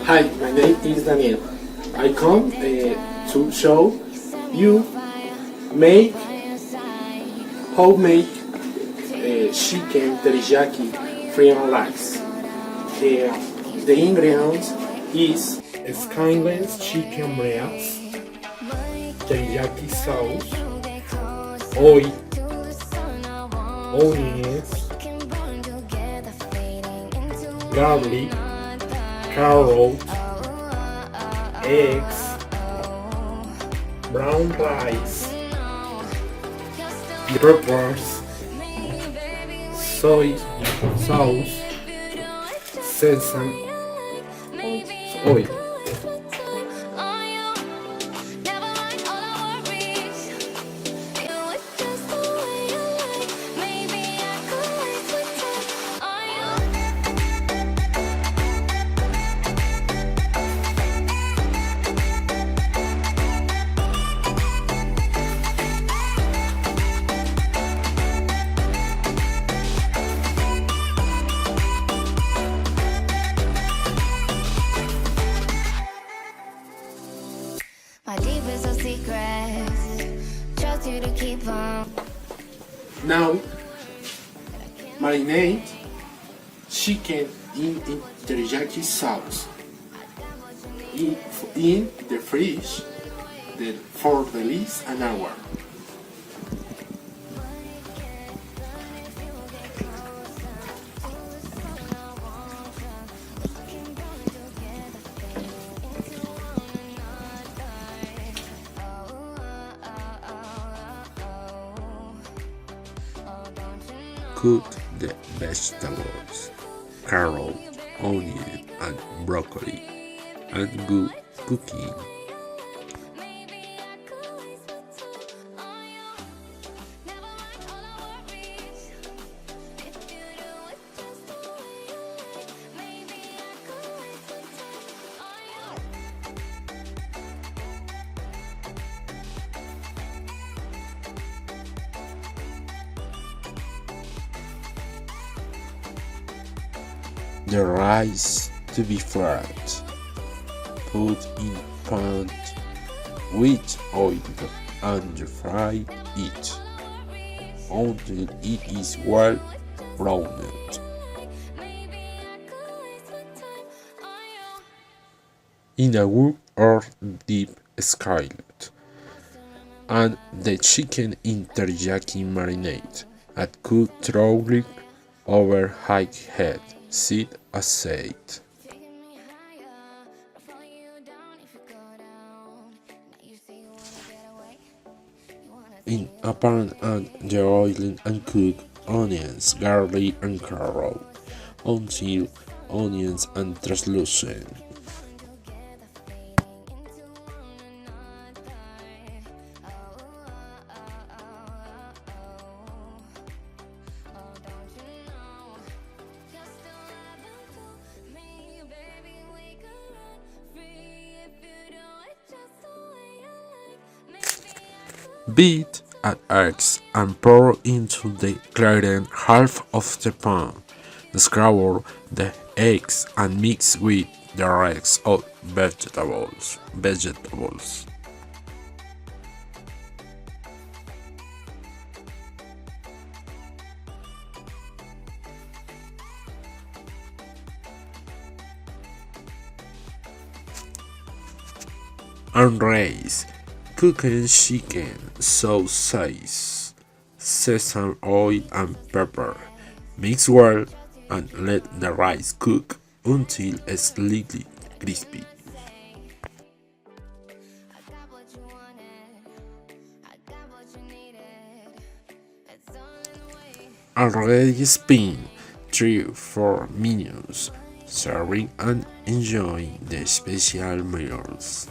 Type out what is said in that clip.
Hi, my name is Daniel. I come to show you make homemade chicken teriyaki free and rice. The ingredients is skinless chicken breast, teriyaki sauce, oil, onions, garlic, carrot, eggs, brown rice, peppers, soy sauce, sesame oil. My deepest of secrets, trust you to keep on. Now marinate chicken in teriyaki sauce in the fridge for at least an hour. Cook the vegetables, carrot, onion, and broccoli, and go cooking. The rice to be fried. Put in pan with oil and fry it until it is well browned. In a wood or deep skillet, and the chicken in teriyaki marinade. Add cooked thoroughly over high heat. Sit aside. In a pan add the oil and cook onions, garlic and carrot until onions are translucent. Beat add eggs and pour into the cleared half of the pan. Scramble the eggs and mix with the rest of vegetables. And rice. Cooking chicken, sauce, sesame oil and pepper. Mix well and let the rice cook until slightly crispy. Already spin 3-4 minutes, serving and enjoying the special meals.